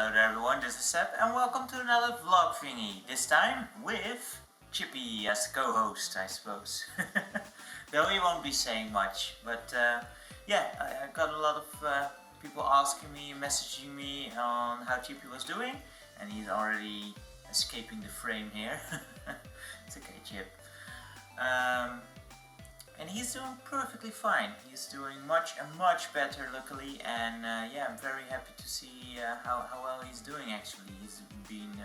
Hello there everyone, this is Seb and welcome to another vlog thingy. This time with Chippy as co-host, I suppose. Though he won't be saying much, but I got a lot of people asking me, messaging me on how Chippy was doing, and he's already escaping the frame here. It's okay, Chip. And he's doing perfectly fine. He's doing much better, luckily, and I'm very happy to see how well he's doing. Actually, he's been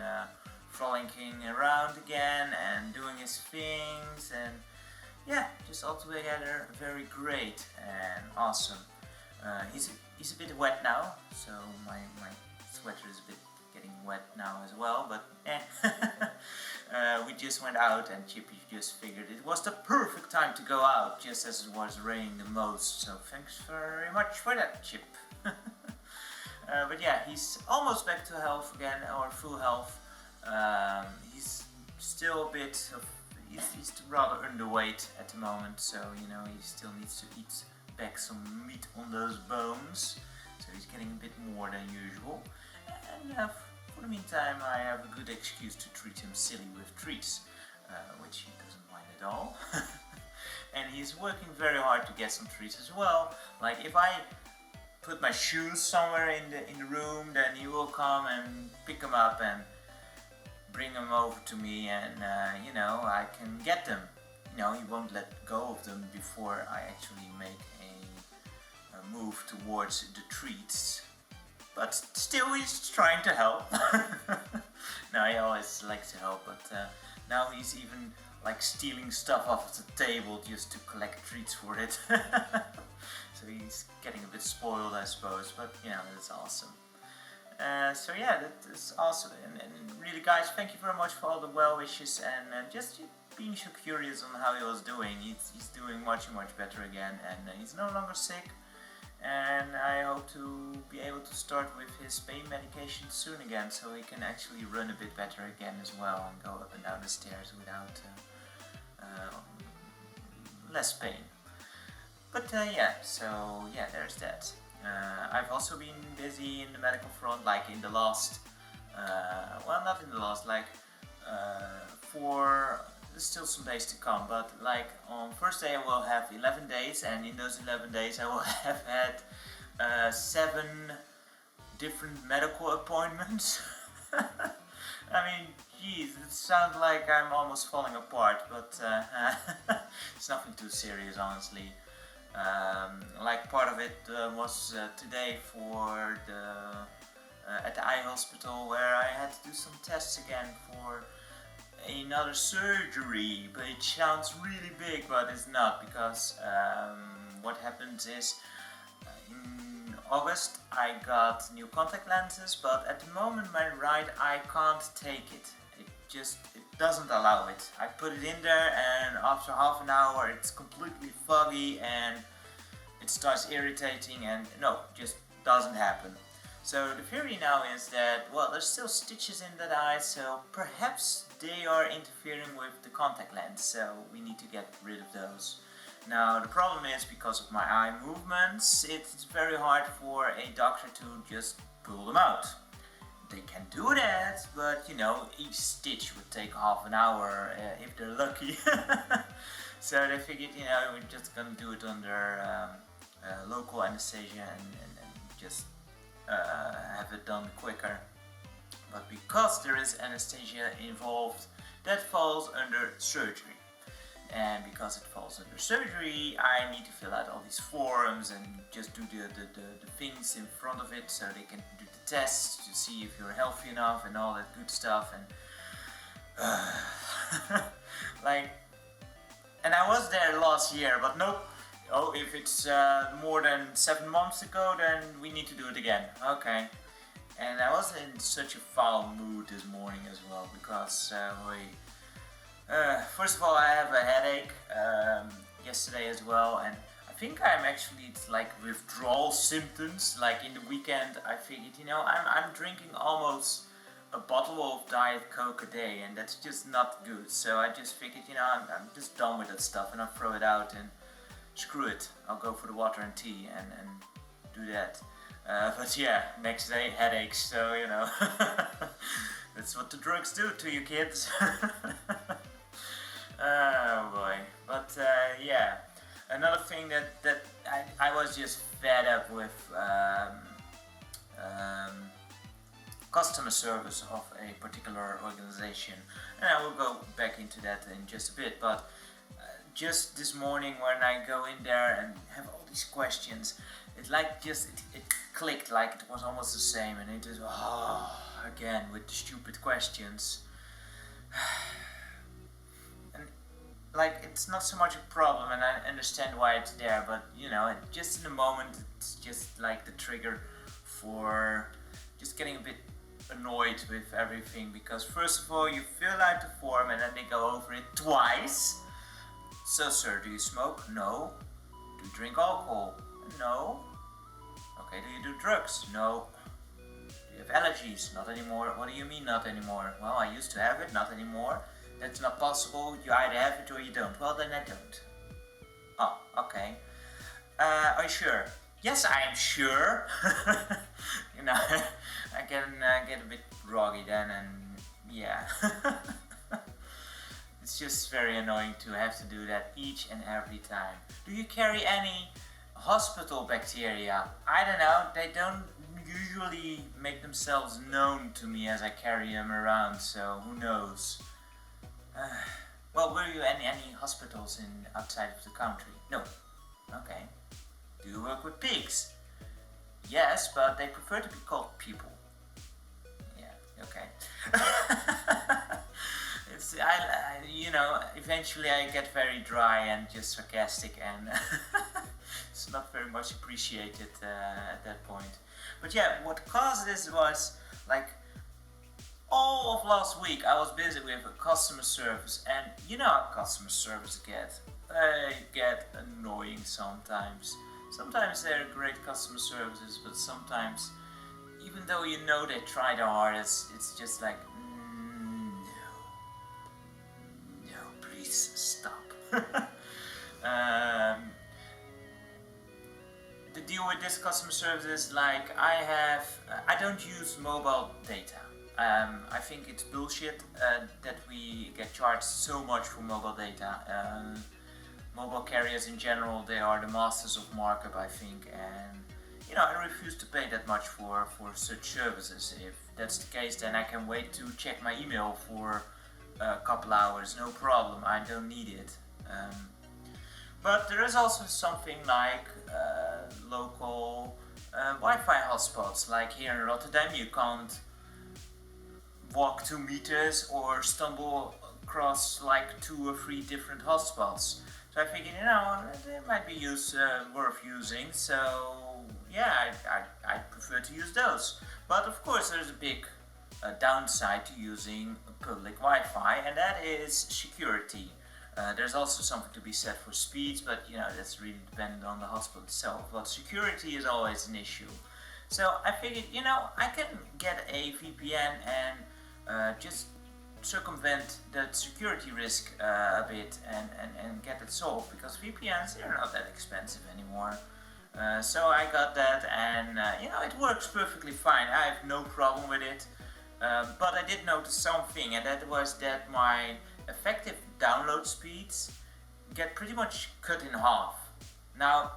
frolicking around again and doing his things, and just altogether very great and awesome. He's a bit wet now, so my sweater is a bit getting wet now as well, but we just went out and Chippy just figured it was the perfect time to go out just as it was raining the most, so thanks very much for that, Chip. But yeah, he's almost back to health again, or full health. He's still a bit of, he's rather underweight at the moment, so you know, he still needs to eat back some meat on those bones, so he's getting a bit more than usual. And for the meantime, I have a good excuse to treat him silly with treats, which he doesn't mind at all. And he's working very hard to get some treats as well. Like if I put my shoes somewhere in the room, then he will come and pick them up and bring them over to me, and you know, I can get them. You know, he won't let go of them before I actually make a move towards the treats. But still, he's trying to help. No, he always likes to help, but now he's even like stealing stuff off the table just to collect treats for it. So he's getting a bit spoiled, I suppose, but you know, that's awesome. So yeah, that is awesome. And really, guys, thank you very much for all the well wishes and just being so curious on how he was doing. He's doing much better again, and he's no longer sick. And I hope to be able to start with his pain medication soon again, so he can actually run a bit better again as well and go up and down the stairs without less pain. But so there's that. I've also been busy in the medical front, like in the last, not in the last, like for still some days to come, but like on first day I will have 11 days, and in those 11 days I will have had 7 different medical appointments. I mean, geez, it sounds like I'm almost falling apart, but it's nothing too serious, honestly. Like part of it was today for at the eye hospital, where I had to do some tests again for another surgery, but it sounds really big, but it's not, because what happens is in August I got new contact lenses, but at the moment my right eye can't take it. It doesn't allow it. I put it in there, and after half an hour it's completely foggy and it starts irritating, and no, just doesn't happen. So the theory now is that, well, there's still stitches in that eye, so perhaps they are interfering with the contact lens, so we need to get rid of those. Now the problem is, because of my eye movements, it's very hard for a doctor to just pull them out. They can do that, but you know, each stitch would take half an hour if they're lucky. So they figured, you know, we're just gonna do it under local anesthesia and just have it done quicker. But because there is anesthesia involved, that falls under surgery. And because it falls under surgery, I need to fill out all these forms and just do the things in front of it, so they can do the tests to see if you're healthy enough and all that good stuff. And and I was there last year, but nope. Oh, if it's more than 7 months ago, then we need to do it again. Okay. And I was in such a foul mood this morning as well, because first of all, I have a headache yesterday as well, and I think I'm actually, it's like withdrawal symptoms. Like in the weekend, I figured, you know, I'm drinking almost a bottle of Diet Coke a day, and that's just not good. So I just figured, you know, I'm just done with that stuff, and I'll throw it out and screw it. I'll go for the water and tea and do that. But yeah, next day headaches, so you know, that's what the drugs do to you kids. Oh boy. But yeah, another thing that I was just fed up with customer service of a particular organization, and I will go back into that in just a bit. But just this morning when I go in there and have all these questions, it like it clicked, like it was almost the same, and it is again with the stupid questions. And like it's not so much a problem, and I understand why it's there, but you know, just in the moment it's just like the trigger for just getting a bit annoyed with everything, because first of all you fill out the form and then they go over it twice. So sir, do you smoke? No. Do you drink alcohol? No. Okay, do you do drugs? No. Do you have allergies? Not anymore. What do you mean not anymore? Well, I used to have it, not anymore. That's not possible. You either have it or you don't. Well, then I don't. Oh, okay. Are you sure? Yes, I am sure. You know, I can get a bit groggy then, and yeah. It's just very annoying to have to do that each and every time. Do you carry any hospital bacteria? I don't know, they don't usually make themselves known to me as I carry them around, so who knows. Well, were you in any hospitals outside of the country? No. Okay. Do you work with pigs? Yes, but they prefer to be called people. Yeah, okay. You know, eventually I get very dry and just sarcastic, and it's not very much appreciated at that point. But yeah, what caused this was like all of last week I was busy with a customer service, and you know how customer service they get annoying sometimes. Sometimes they're great customer services, but sometimes, even though you know they try their hardest, it's just like, no, please stop. The deal with this customer service is like, I don't use mobile data. I think it's bullshit that we get charged so much for mobile data. Mobile carriers in general, they are the masters of markup, I think, and you know, I refuse to pay that much for such services. If that's the case, then I can wait to check my email for a couple hours, no problem, I don't need it. But there is also something like local Wi-Fi hotspots, like here in Rotterdam you can't walk 2 meters or stumble across like 2 or 3 different hotspots. So I figured, you know, they might be worth using, so yeah, I prefer to use those. But of course there's a big downside to using public Wi-Fi, and that is security. There's also something to be said for speeds, but you know, that's really dependent on the hotspot itself. But security is always an issue. So I figured, you know, I can get a VPN and just circumvent that security risk a bit and get it solved, because VPNs, they're not that expensive anymore. So I got that, and you know, it works perfectly fine. I have no problem with it. But I did notice something, and that was that my effective download speeds get pretty much cut in half. Now,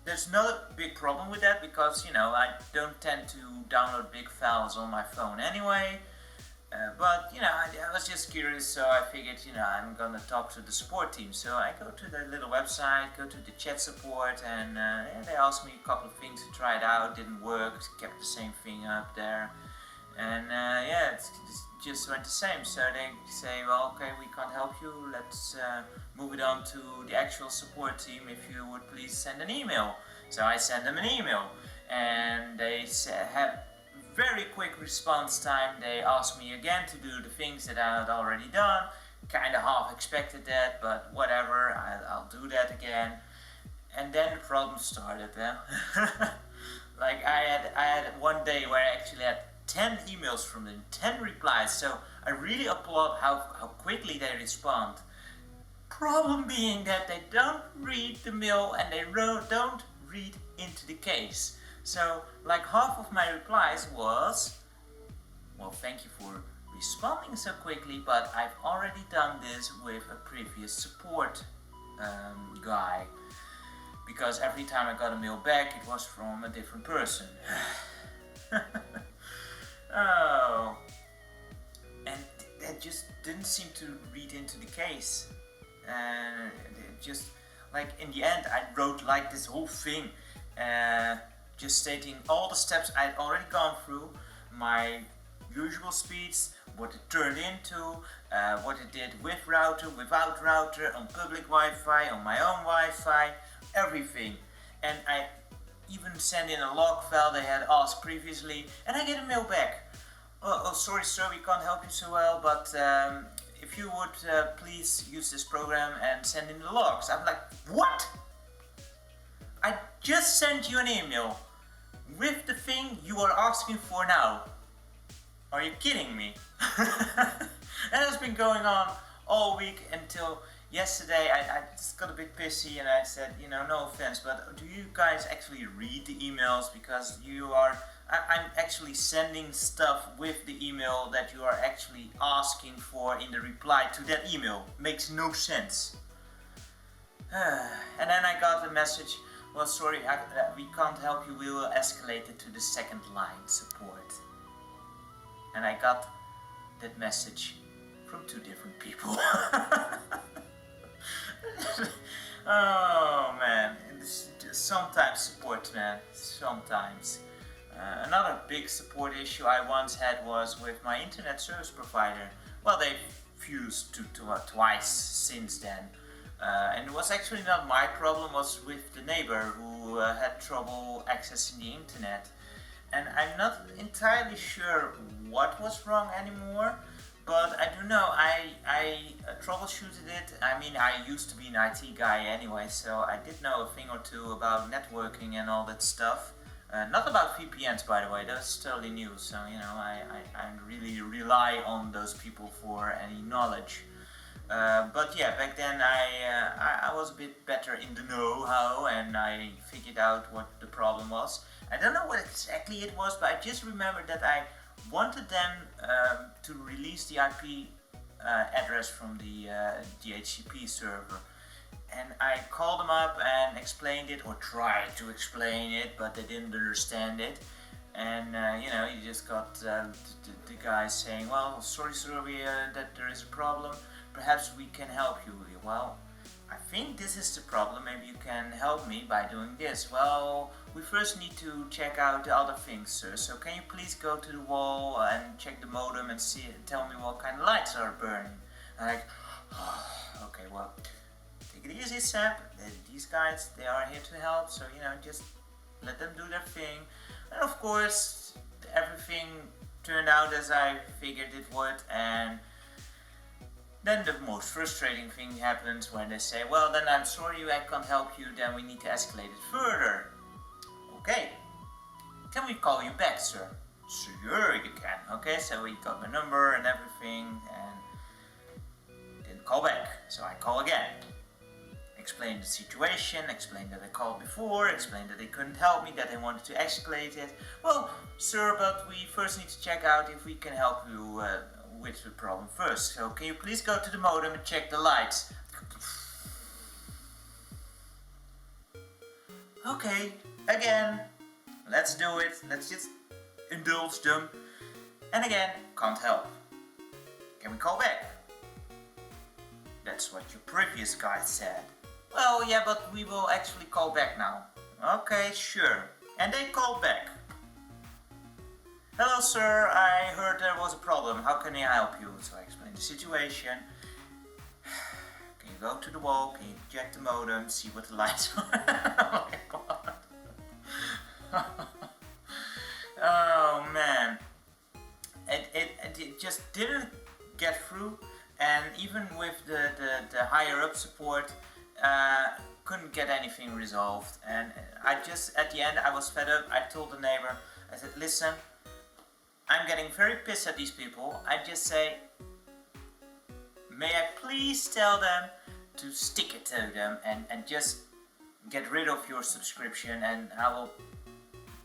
there's no big problem with that, because you know, I don't tend to download big files on my phone anyway. But you know, I was just curious, so I figured, you know, I'm gonna talk to the support team. So I go to their little website, go to the chat support, and yeah, they asked me a couple of things to try it out. Didn't work, kept the same thing up there, and yeah, it just went the same. So they say, well, okay, we can't help you. Let's move it on to the actual support team. If you would please send an email. So I sent them an email, and they have very quick response time. They asked me again to do the things that I had already done. Kind of half expected that, but whatever, I'll do that again. And then the problem started. Like I had one day where I actually had 10 emails from them, 10 replies. So I really applaud how quickly they respond. Problem being that they don't read the mail, and they don't read into the case. So like half of my replies was, well, thank you for responding so quickly, but I've already done this with a previous support guy, because every time I got a mail back it was from a different person. Oh, and that just didn't seem to read into the case. And it just, like, in the end I wrote like this whole thing, just stating all the steps I'd already gone through, my usual speeds, what it turned into, what it did with router, without router, on public Wi-Fi, on my own Wi-Fi, everything. And I even sent in a log file they had asked previously, and I get a mail back. Oh, sorry sir, we can't help you so well, but if you would please use this program and send in the logs. I'm like, what? I just sent you an email with the thing you are asking for now. Are you kidding me? That has been going on all week until yesterday. I just got a bit pissy and I said, no offense, but do you guys actually read the emails? Because I'm actually sending stuff with the email that you are actually asking for in the reply to that email. Makes no sense. And then I got a message, well, sorry, we can't help you, we will escalate it to the second line support. And I got that message from 2 different people. Oh man, sometimes support, man, sometimes. Another big support issue I once had was with my internet service provider. Well, they've fused twice since then. And it was actually not my problem, it was with the neighbor who had trouble accessing the internet. And I'm not entirely sure what was wrong anymore, but I do know I troubleshooted it. I mean, I used to be an IT guy anyway, so I did know a thing or two about networking and all that stuff. Not about VPNs, by the way, that's totally new, so I really rely on those people for any knowledge. But yeah, back then I was a bit better in the know-how and I figured out what the problem was. I don't know what exactly it was, but I just remembered that I wanted them to release the IP address from the DHCP server. And I called them up and explained it, or tried to explain it, but they didn't understand it. And you just got the guy saying, well, sorry sir, that there is a problem, perhaps we can help you. Well, I think this is the problem, maybe you can help me by doing this. Well, we first need to check out the other things, sir, so can you please go to the wall and check the modem and tell me what kind of lights are burning. I'm like, okay, well, take it easy, Sap, these guys, they are here to help, so just let them do their thing. And of course, everything turned out as I figured it would, and then the most frustrating thing happens when they say, well, then I'm sorry I can't help you, then we need to escalate it further. Okay, can we call you back, sir? Sure, you can. Okay, so he got my number and everything, and didn't call back, so I call again. Explained the situation, explained that I called before, explained that they couldn't help me, that they wanted to escalate it. Well, sir, but we first need to check out if we can help you with the problem first. So can you please go to the modem and check the lights? Okay, again, let's do it. Let's just indulge them. And again, can't help. Can we call back? That's what your previous guy said. Well, yeah, but we will actually call back now. Okay, sure. And they called back. Hello sir, I heard there was a problem, how can I help you? So I explained the situation. Can you go to the wall, can you check the modem, see what the lights are? Oh my god. Oh man. It just didn't get through, and even with the higher up support, couldn't get anything resolved. And I just, at the end, I was fed up. I told the neighbor, I said, listen, I'm getting very pissed at these people. I just say, may I please tell them to stick it to them and just get rid of your subscription, and I will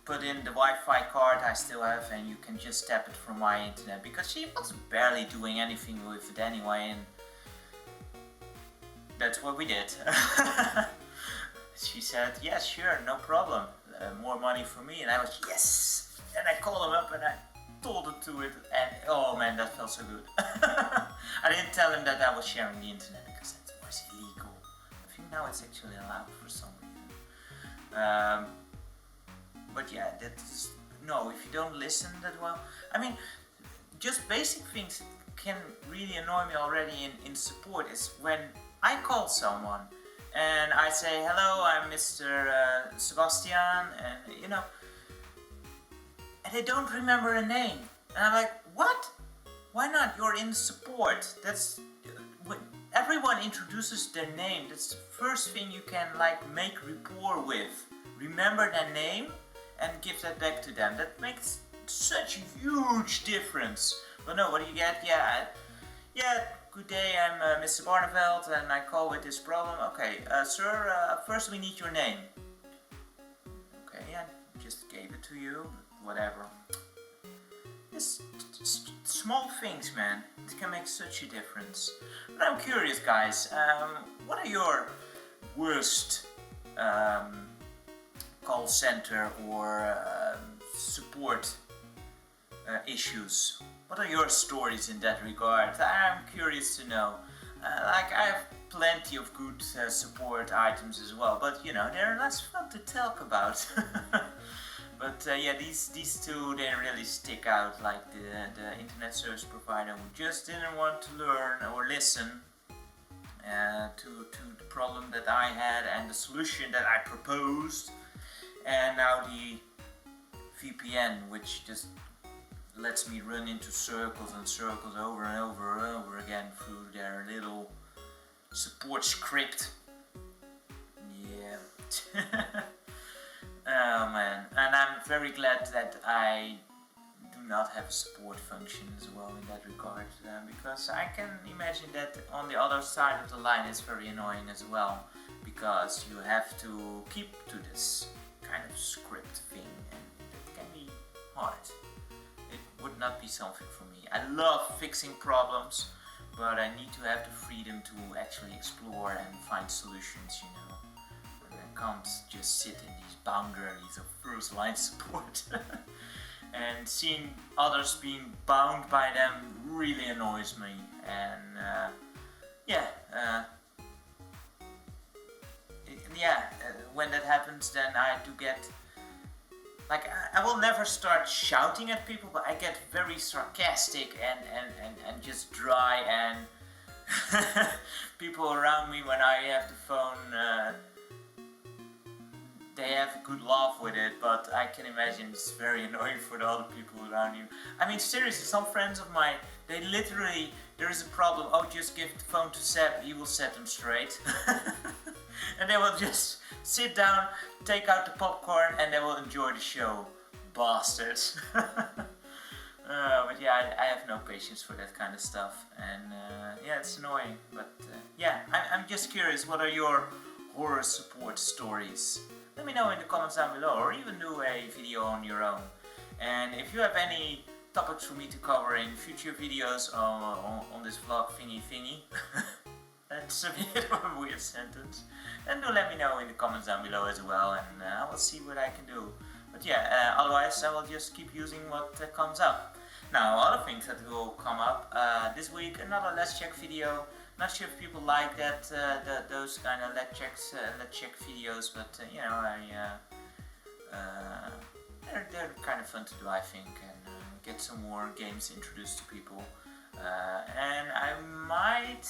put in the Wi-Fi card I still have, and you can just tap it from my internet, because she was barely doing anything with it anyway, and that's what we did. She said, yes, sure, no problem, more money for me, and I was, yes, and I called him up and I told it to it, and oh man, that felt so good. I didn't tell him that I was sharing the internet, because that was illegal. I think now it's actually allowed for some reason. But yeah, that's, no, if you don't listen that well, I mean, just basic things can really annoy me already in support. Is when I call someone and I say, hello, I'm Mr. Sebastian, and you know, and they don't remember a name, and I'm like, what? Why not? You're in support. That's when everyone introduces their name. That's the first thing you can like make rapport with. Remember their name and give that back to them. That makes such a huge difference. But no, what do you get? Yeah, good day, I'm Mr. Barneveld, and I call with this problem. Okay, sir, first we need your name. Okay, I just gave it to you, whatever. It's small things, man. It can make such a difference. But I'm curious, guys, what are your worst call center or support issues? What are your stories in that regard? I'm curious to know. Like, I have plenty of good support items as well, but you know, they're less fun to talk about. But yeah, these two, they really stick out, like the internet service provider who just didn't want to learn or listen to the problem that I had and the solution that I proposed, and now the VPN, which just lets me run into circles and circles over and over and over again through their little support script. Yeah. Oh man, and I'm very glad that I do not have a support function as well in that regard, because I can imagine that on the other side of the line it's very annoying as well, because you have to keep to this kind of script thing, and it can be hard. It would not be something for me. I love fixing problems, but I need to have the freedom to actually explore and find solutions, you know. I can't just sit in these boundaries of first line support. And seeing others being bound by them really annoys me. And when that happens, then I do get, like, I will never start shouting at people, but I get very sarcastic and just dry, and people around me, when I have the phone, they have a good laugh with it, but I can imagine it's very annoying for the other people around you. I mean, seriously, some friends of mine, they literally, there is a problem, oh, just give the phone to Seb, he will set them straight. And they will just sit down, take out the popcorn, and they will enjoy the show. Bastards. But yeah, I have no patience for that kind of stuff, and yeah, it's annoying. But yeah, I'm just curious, what are your horror support stories? Let me know in the comments down below, or even do a video on your own. And if you have any topics for me to cover in future videos on this vlog thingy, that's a bit of a weird sentence, then do let me know in the comments down below as well, and I will see what I can do. But yeah, otherwise I will just keep using what comes up. Now, other things that will come up this week, another Let's Check video. Not sure if people like that, those kind of Let's Check videos, but you know, they're kind of fun to do, I think, and get some more games introduced to people. And I might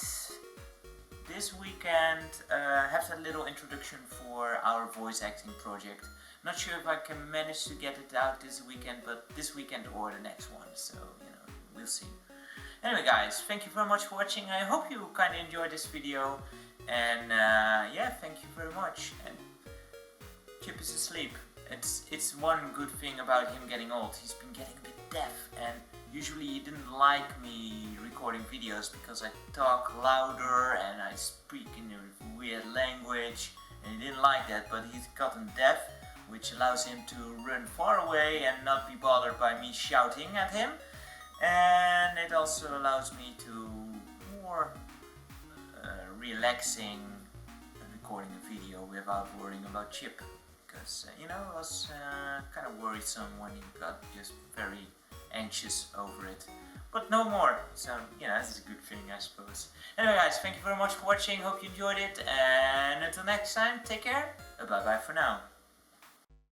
this weekend have a little introduction for our voice acting project. Not sure if I can manage to get it out this weekend, but this weekend or the next one, so you know, we'll see. Anyway guys, thank you very much for watching. I hope you kind of enjoyed this video, and yeah, thank you very much. And Chip is asleep. It's one good thing about him getting old. He's been getting a bit deaf, and usually he didn't like me recording videos because I talk louder and I speak in a weird language, and he didn't like that, but he's gotten deaf which allows him to run far away and not be bothered by me shouting at him. And it also allows me to more relaxing recording a video without worrying about chip. Because, you know, it was kind of worrisome when he got just very anxious over it. But no more, so, you know, this is a good thing, I suppose. Anyway guys, thank you very much for watching, hope you enjoyed it, and until next time, take care, bye bye for now.